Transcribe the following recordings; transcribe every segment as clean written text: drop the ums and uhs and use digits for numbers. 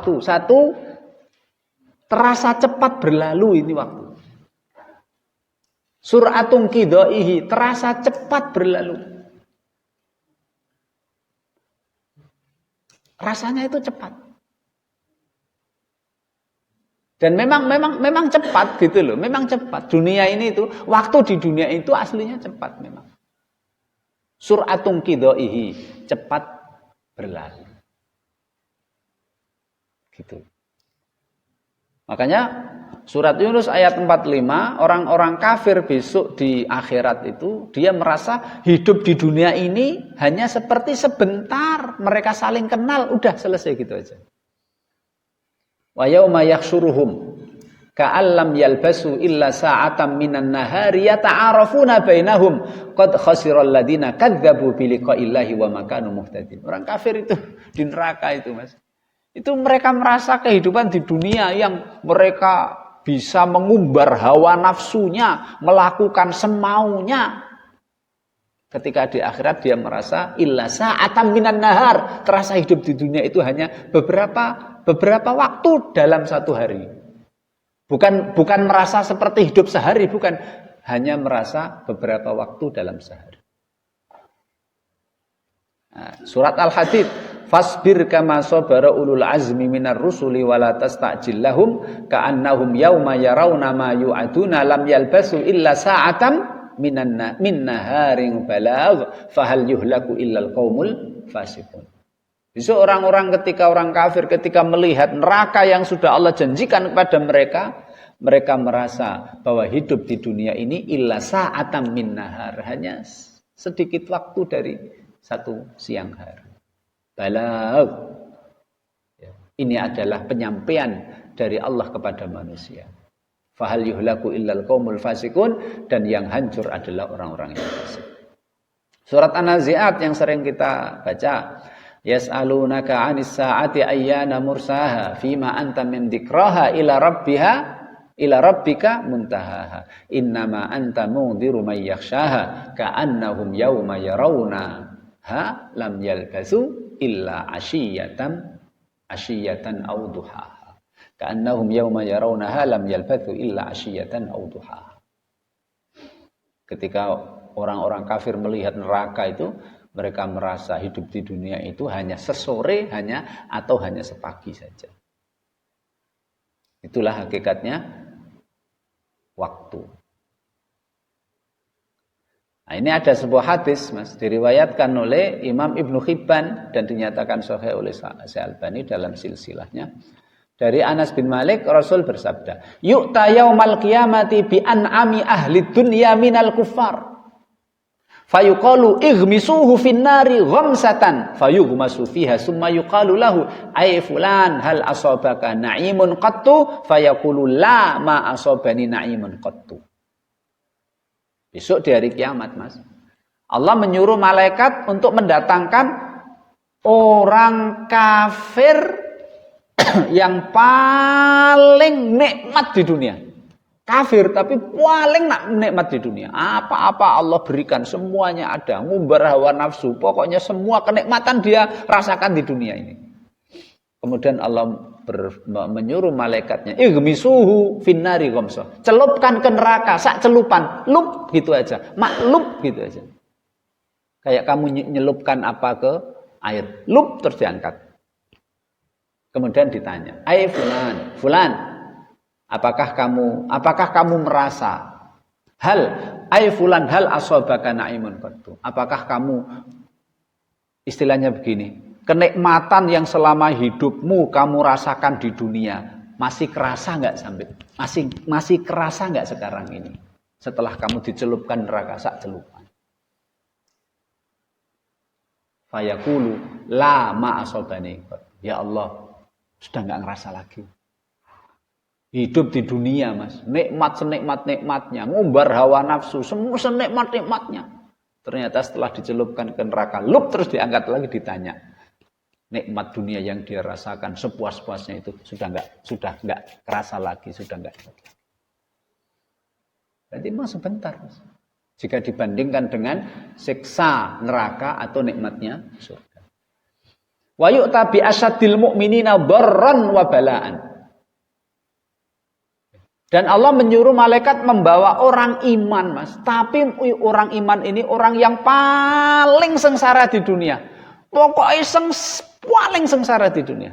waktu. Satu, terasa cepat berlalu ini waktu. Sur'atun qidaihi, terasa cepat berlalu. Rasanya itu cepat. Dan memang cepat gitu loh, memang cepat. Dunia ini itu, waktu di dunia itu aslinya cepat memang. Sur'atun qidaihi, cepat berlalu. Gitu. Makanya surat Yunus ayat 45, orang-orang kafir besok di akhirat itu dia merasa hidup di dunia ini hanya seperti sebentar, mereka saling kenal, udah selesai gitu aja. Wa yauma yahsyuruhum ka'allam yalbasu illa sa'atan minan nahari yata'arafuna bainahum qad khasiral ladina kadzdzabu bi liqa'illahi wa ma kanu muhtadin. Orang kafir itu di neraka itu, Mas. Itu mereka merasa kehidupan di dunia yang mereka bisa mengumbar hawa nafsunya, melakukan semaunya. Ketika di akhirat dia merasa illa sa'atan minan nahar, terasa hidup di dunia itu hanya beberapa waktu dalam satu hari. Bukan merasa seperti hidup sehari, bukan, hanya merasa beberapa waktu dalam sehari. Nah, surat Al-Hadid, fasbir kama sabara ulul azmi minar rusuli wala tasta'jil lahum ka'annahum yauma yarawna ma yu'aduna lam yalbasu illa sa'atan min naharin balagh fahal yuhlaku illal qaumul fasiqun. Besok orang-orang ketika orang kafir ketika melihat neraka yang sudah Allah janjikan kepada mereka, mereka merasa bahwa hidup di dunia ini illa sa'atan min nahar, hanya sedikit waktu dari satu siang hari. Balagh. Ini adalah penyampaian dari Allah kepada manusia. Fahal yuhlaku illal qaumul fasiqun, dan yang hancur adalah orang-orang yang fasik. Surat An-Nazi'at yang sering kita baca, yas'alunaka 'anis sa'ati ayyana mursaha fima anta min dzikraha ila rabbika muntahaha innama anta mundhiru may yakhshaha ka'annahum yauma yarawnaha lam yalbasu illa 'ashiyatan aw duhaha. Ka'annahum yauma yarawnaha lam yalbathu illa 'ashiyatan aw duhaha. Ketika orang-orang kafir melihat neraka itu, mereka merasa hidup di dunia itu hanya sesore atau hanya sepagi saja. Itulah hakikatnya waktu. Nah, ini ada sebuah hadis, Mas, diriwayatkan oleh Imam Ibnu Hibban dan dinyatakan sahih oleh Syekh Albani dalam silsilahnya. Dari Anas bin Malik, Rasul bersabda, yu'ta yaumal qiyamati bi an'ami ahli dunya minal kuffar. Fayuqalu ighmisuhu fin nari ghamsatan fayughmasu fiha summa yuqalu lahu ay fulan hal asabaka na'imun qattu fayaqulu la ma asabani na'imun qattu. Besok di hari kiamat, Mas, Allah menyuruh malaikat untuk mendatangkan orang kafir yang paling nikmat di dunia. Kafir tapi paling nikmat di dunia. Apa-apa Allah berikan, semuanya ada. Ngumbar hawa nafsu, pokoknya semua kenikmatan dia rasakan di dunia ini. Kemudian Allah menyuruh malaikatnya, ighmisuhu finnari ghamsah. Celupkan ke neraka, sak celupan, lup gitu aja. Maklup gitu aja. Kayak kamu nyelupkan apa ke air, lup terus diangkat. Kemudian ditanya, "Ai fulan, apakah kamu merasa hal asabaka na'imun qattu? Apakah kamu istilahnya begini, kenikmatan yang selama hidupmu kamu rasakan di dunia masih kerasa enggak masih kerasa enggak sekarang ini? Setelah kamu dicelupkan neraka sak celupan." Fayaqulu la ma asabani. Ya Allah, sudah enggak ngerasa lagi. Hidup di dunia, Mas, nikmat senikmat-nikmatnya, ngumbar hawa nafsu, semua senikmat-nikmatnya. Ternyata setelah dicelupkan ke neraka, lup terus diangkat lagi ditanya. Nikmat dunia yang dia rasakan sepuas-puasnya itu sudah enggak kerasa lagi, sudah enggak. Berarti memang sebentar, Mas. Jika dibandingkan dengan siksa neraka atau nikmatnya surga. Wa yu'ta bi asyadil mu'minina dharran wa bala'an. Dan Allah menyuruh malaikat membawa orang iman, Mas. Tapi orang iman ini orang yang paling sengsara di dunia. Pokoknya paling sengsara di dunia.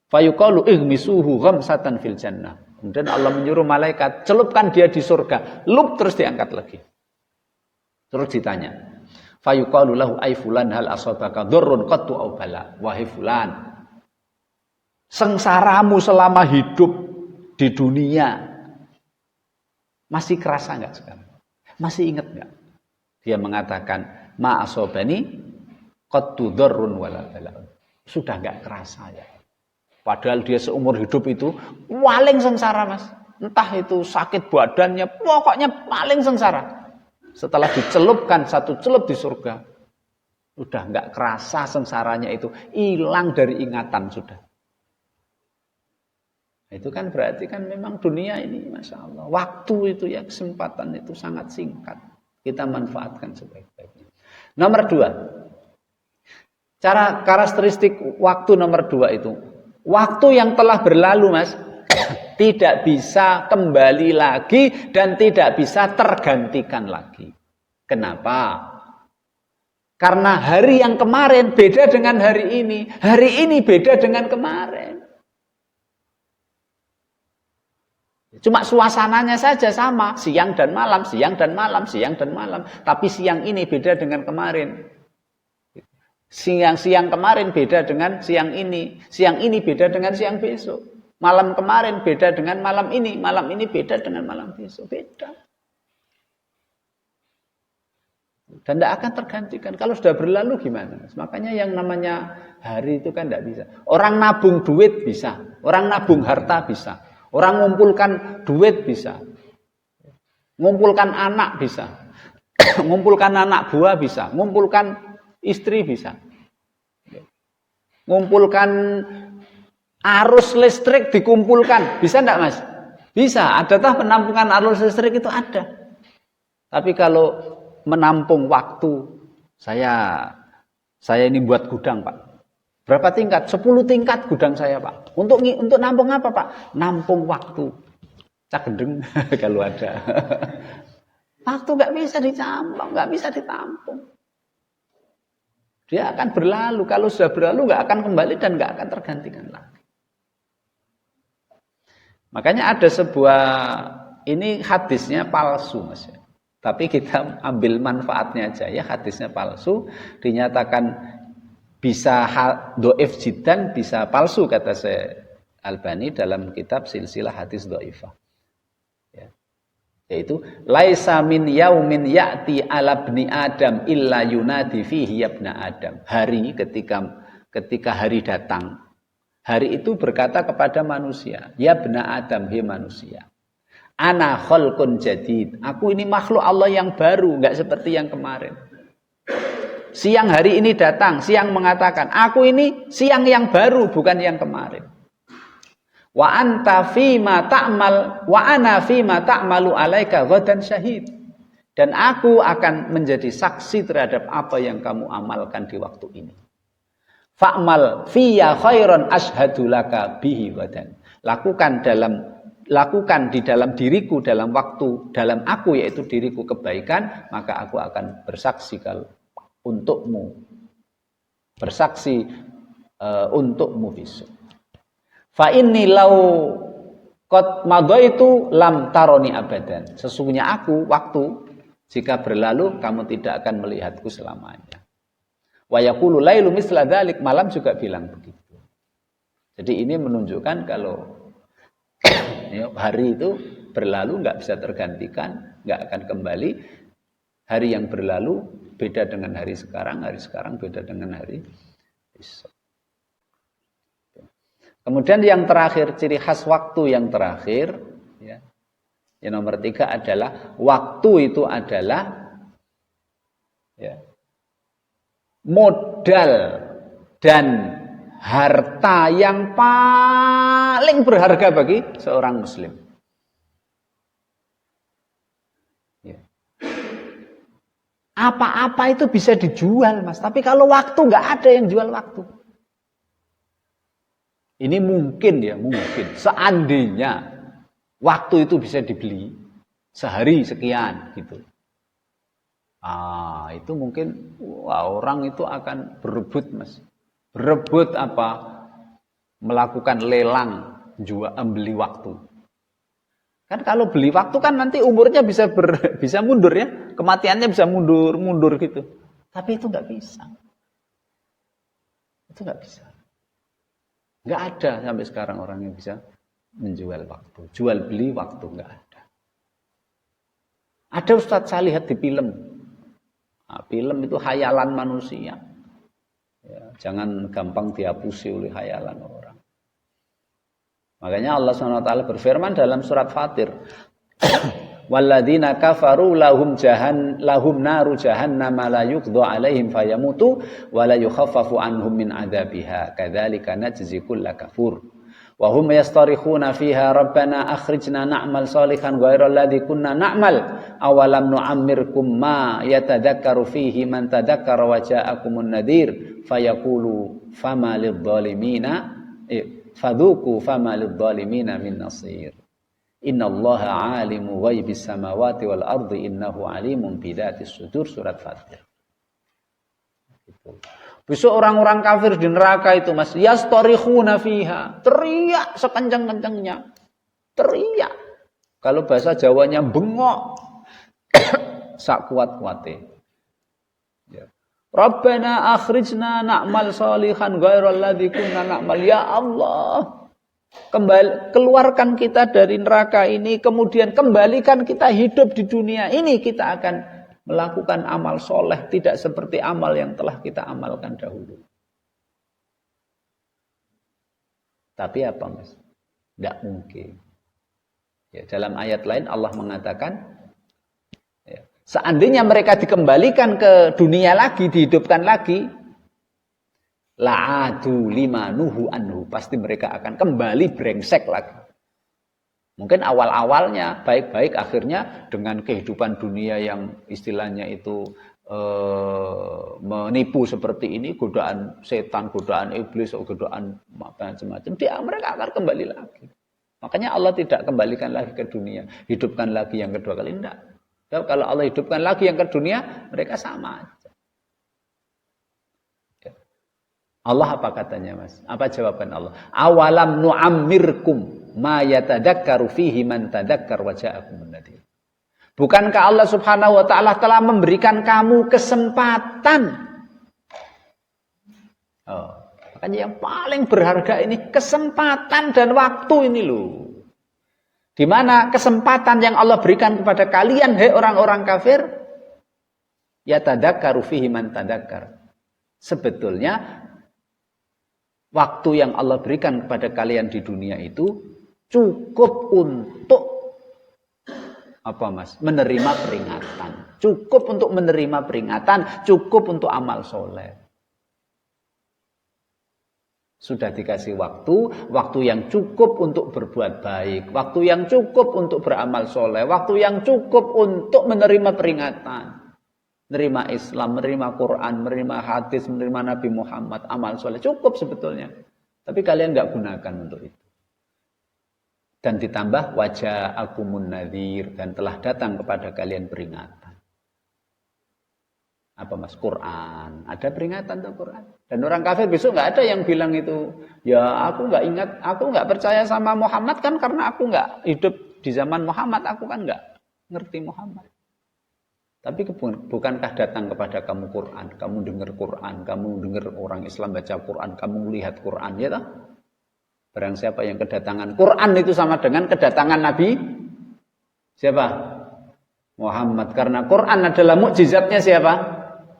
Fayuqalu ihmisuhu ghamsatan fil jannah. Kemudian Allah menyuruh malaikat, celupkan dia di surga. Lup terus diangkat lagi. Terus ditanya. Fayuqalu lahu ay fulan hal asabaka dzurrun qattu aw bala. Wahai fulan, sengsaramu selama hidup di dunia masih kerasa enggak sekarang? Masih ingat enggak? Dia mengatakan ma asobani qattu dzurrun wala bala. Sudah enggak kerasa ya. Padahal dia seumur hidup itu paling sengsara, Mas. Entah itu sakit badannya, pokoknya paling sengsara. Setelah dicelupkan satu celup di surga, sudah enggak kerasa sengsaranya itu, hilang dari ingatan sudah. Itu kan berarti kan memang dunia ini, Masya Allah, waktu itu ya, kesempatan itu sangat singkat. Kita manfaatkan sebaik-baiknya. Nomor 2, cara karakteristik waktu nomor 2 itu, waktu yang telah berlalu, Mas, tidak bisa kembali lagi dan tidak bisa tergantikan lagi. Kenapa? Karena hari yang kemarin beda dengan hari ini beda dengan kemarin. Cuma suasananya saja sama, siang dan malam, siang dan malam, siang dan malam. Tapi siang ini beda dengan kemarin. Siang kemarin beda dengan siang ini beda dengan siang besok. Malam kemarin beda dengan malam ini beda dengan malam besok, beda. Dan tidak akan tergantikan. Kalau sudah berlalu gimana? Makanya yang namanya hari itu kan tidak bisa. Orang nabung duit bisa, orang nabung harta bisa, orang ngumpulkan duit bisa, ngumpulkan anak bisa, ngumpulkan anak buah bisa, ngumpulkan istri bisa, ngumpulkan arus listrik dikumpulkan, bisa enggak, Mas? Bisa. Adakah penampungan arus listrik itu ada? Tapi kalau menampung waktu, saya ini buat gudang, Pak. Berapa tingkat? 10 tingkat gudang saya, Pak. Untuk nampung apa, Pak? Nampung waktu. Cak gendeng kalau ada. Waktu enggak bisa ditampung, enggak bisa ditampung. Dia akan berlalu. Kalau sudah berlalu enggak akan kembali dan enggak akan tergantikan lagi. Makanya ada sebuah, ini hadisnya palsu, Mas. Tapi kita ambil manfaatnya aja ya, hadisnya palsu, dinyatakan bisa dhaif jiddan, bisa palsu kata saya Albani dalam kitab Silsilah Hadis Dhaifah. Ya. Yaitu laisa min yaumin ya'ti ala ibni Adam illa yunadi fihi ya ibna Adam. Hari ketika hari datang, hari itu berkata kepada manusia, ya ibna Adam, hei manusia. Ana khalqun jadid. Aku ini makhluk Allah yang baru, enggak seperti yang kemarin. Siang hari ini datang, siang mengatakan, aku ini siang yang baru, bukan yang kemarin. Wa anta fima ta'mal wa ana fima ta'malu alaika ghadan syahid. Dan aku akan menjadi saksi terhadap apa yang kamu amalkan di waktu ini. Fa'mal fiyya khairan ashhadu laka bihi ghadan. Lakukan di dalam diriku, dalam waktu, dalam aku, yaitu diriku kebaikan, maka aku akan bersaksi kalau untukmu, bersaksi untukmu besok. Fa inni law qad madaitu lam taroni abadan. Sesungguhnya aku, waktu jika berlalu kamu tidak akan melihatku selamanya. Wa yaqulu lailu misla dzalik, malam juga bilang begitu. Jadi ini menunjukkan kalau hari itu berlalu, nggak bisa tergantikan, nggak akan kembali. Hari yang berlalu beda dengan hari sekarang beda dengan hari besok. Kemudian yang terakhir, ciri khas waktu yang terakhir, ya, yang nomor 3 adalah waktu itu adalah ya, modal dan harta yang paling berharga bagi seorang muslim. Ya. Apa-apa itu bisa dijual, Mas. Tapi kalau waktu nggak ada yang jual waktu. Ini mungkin ya, mungkin. Seandainya waktu itu bisa dibeli sehari sekian gitu. Itu mungkin orang itu akan berebut, Mas. Berebut apa? Melakukan lelang jual beli waktu. Kan kalau beli waktu kan nanti umurnya bisa mundur ya. Kematiannya bisa mundur gitu. Tapi itu nggak bisa. Itu nggak bisa. Nggak ada sampai sekarang orang yang bisa menjual waktu. Jual beli waktu nggak ada. Ada Ustadz saya lihat di film. Nah, film itu khayalan manusia. Ya, jangan gampang dihapusi oleh khayalan orang. Makanya Allah SWT berfirman dalam surat Fatir. Walladzina kafaru lahum naru jahannam la yuqda alaihim fayamutu wa la yukhaffafu anhum min adzabiha kadzalika najzi kulla kafur wa hum yastarikhuna fiha rabbana akhrijna na'mal salihan ghairal ladzi kunna na'mal awalam nu'ammirkum ma yatadhakkaru fihi man tadhakkara wa ja'akumun nadhir fayaqulu fama lidh-dhalimina fadhuku fama lidh-dhalimina min nasir. Innallaha alimu ghaibis samawati wal ardi innahu alimun bidatis sudur surat Fatir. Gitu. Besok orang-orang kafir di neraka itu Mas, yastarikhuna fiha, teriak sekencang-kencangnya. Teriak. Kalau bahasa Jawanya bengok. Sak kuat-kuate. Ya. Rabbana akhrijna na'mal salihan ghairal ladzi kunna na'mal. Ya Allah, keluarkan kita dari neraka ini, kemudian kembalikan kita hidup di dunia ini, kita akan melakukan amal soleh tidak seperti amal yang telah kita amalkan dahulu. Tapi apa Mas? Tidak mungkin. Ya, dalam ayat lain Allah mengatakan, ya, seandainya mereka dikembalikan ke dunia lagi, dihidupkan lagi, la'adu lima nuhu anhu, pasti mereka akan kembali brengsek lagi. Mungkin awal-awalnya baik-baik, akhirnya dengan kehidupan dunia yang istilahnya itu menipu seperti ini, godaan setan, godaan iblis, godaan macam-macam, mereka akan kembali lagi. Makanya Allah tidak kembalikan lagi ke dunia, hidupkan lagi yang kedua kali, enggak. Kalau Allah hidupkan lagi yang ke dunia, mereka sama aja. Allah apa katanya Mas? Apa jawaban Allah? Awalam nu'ammirkum ma yatadakkaru fihi man tadakkar wa ja'akumun nadhir. Bukankah Allah Subhanahu wa taala telah memberikan kamu kesempatan? Makanya yang paling berharga ini kesempatan dan waktu ini loh. Di mana kesempatan yang Allah berikan kepada kalian, hai orang-orang kafir, yatadakkaru fihi man tadakkar. Sebetulnya waktu yang Allah berikan kepada kalian di dunia itu cukup untuk apa Mas? Menerima peringatan. Cukup untuk menerima peringatan, cukup untuk amal soleh. Sudah dikasih waktu yang cukup untuk berbuat baik, waktu yang cukup untuk beramal soleh, waktu yang cukup untuk menerima peringatan. Menerima Islam, menerima Quran, menerima hadis, menerima Nabi Muhammad, amal soleh. Cukup sebetulnya. Tapi kalian nggak gunakan untuk itu. Dan ditambah waja'akumun nadhir, dan telah datang kepada kalian peringatan. Apa Mas? Quran. Ada peringatan untuk Quran. Dan orang kafir besok nggak ada yang bilang itu, ya aku nggak ingat, aku nggak percaya sama Muhammad kan karena aku nggak hidup di zaman Muhammad, aku kan nggak ngerti Muhammad. Tapi bukankah datang kepada kamu Quran, kamu dengar Quran, kamu dengar orang Islam baca Quran, kamu lihat Quran, ya tak? Barang siapa yang kedatangan Quran itu sama dengan kedatangan Nabi siapa? Muhammad. Karena Quran adalah mukjizatnya siapa?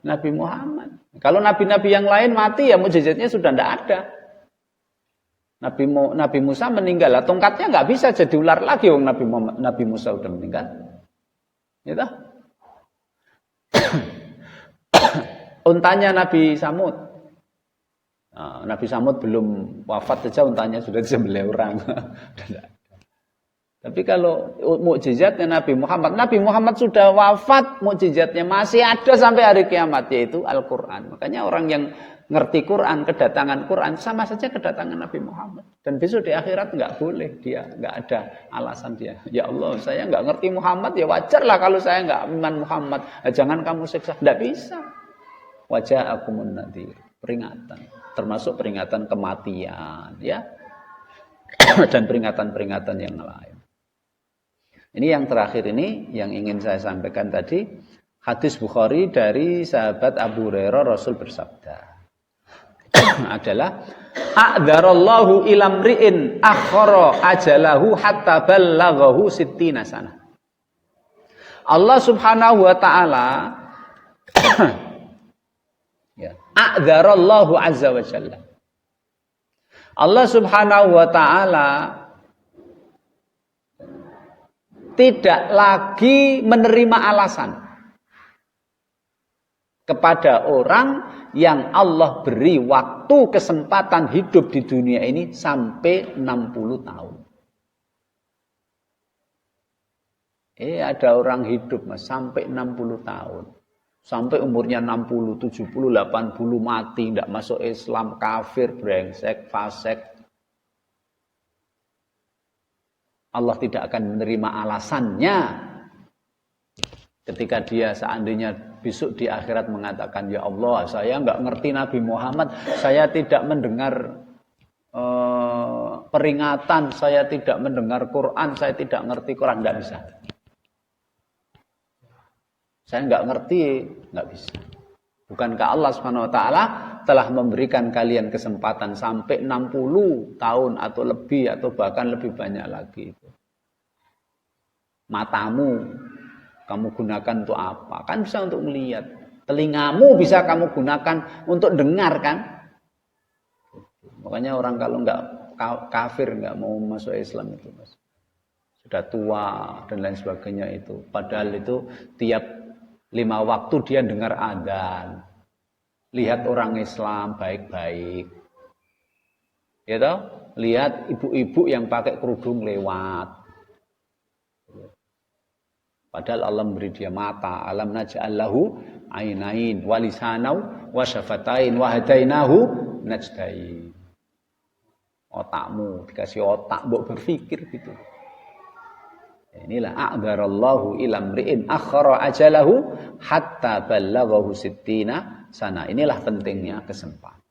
Nabi Muhammad. Kalau nabi-nabi yang lain mati ya mukjizatnya sudah tidak ada. Nabi Musa meninggal, lah tongkatnya nggak bisa jadi ular lagi, wong Nabi Musa sudah meninggal. Ya tak? Untanya Nabi Samud. Nabi Samud belum wafat saja untanya sudah disembelih orang. Tapi kalau mukjizatnya Nabi Muhammad sudah wafat, mukjizatnya masih ada sampai hari kiamat, yaitu Al-Quran. Makanya orang yang ngerti Quran, kedatangan Quran, sama saja kedatangan Nabi Muhammad. Dan besok di akhirat nggak boleh, dia nggak ada alasan dia. Ya Allah, saya nggak ngerti Muhammad, ya wajarlah kalau saya nggak iman Muhammad. Jangan kamu siksa, nggak bisa. Wajah akumun nadhir, peringatan, termasuk peringatan kematian, ya, dan peringatan-peringatan yang lain. Ini yang terakhir ini yang ingin saya sampaikan tadi, hadis Bukhari dari sahabat Abu Hurairah, Rasul bersabda adalah a'dzarallahu ilam ri'in akhara ajalahu hatta ballaghahu sittina sanah. Allah Subhanahu wa taala ya, a'dzarallahu azza wa jalla. Allah Subhanahu wa taala tidak lagi menerima alasan kepada orang yang Allah beri waktu kesempatan hidup di dunia ini sampai 60 tahun. Ada orang hidup Mas sampai 60 tahun. Sampai umurnya 60, 70, 80 mati, tidak masuk Islam, kafir, brengsek, fasik. Allah tidak akan menerima alasannya ketika dia seandainya besok di akhirat mengatakan, ya Allah, saya nggak ngerti Nabi Muhammad, saya tidak mendengar peringatan, saya tidak mendengar Quran, saya tidak ngerti Quran, nggak bisa. Saya nggak ngerti, nggak bisa. Bukankah Allah Subhanahu wa taala telah memberikan kalian kesempatan sampai 60 tahun atau lebih atau bahkan lebih banyak lagi itu. Matamu kamu gunakan untuk apa? Kan bisa untuk melihat. Telingamu bisa kamu gunakan untuk dengar kan? Makanya orang kalau nggak kafir, nggak mau masuk Islam itu Mas. Sudah tua dan lain sebagainya itu. Padahal itu tiap 5 waktu dia dengar adzan. Lihat orang Islam baik-baik. Ya toh? Lihat ibu-ibu yang pakai kerudung lewat. Padahal Allah memberi dia mata. Alam naj'al lahu ainain wa lisanau wa syafatain wa hadainahu najdain. Otakmu dikasih otak mbok berpikir gitu. Inilah a'dzarallahu ilam ri'in akhara ajalahu hatta ballaghahu sittina sana. Inilah pentingnya kesempatan.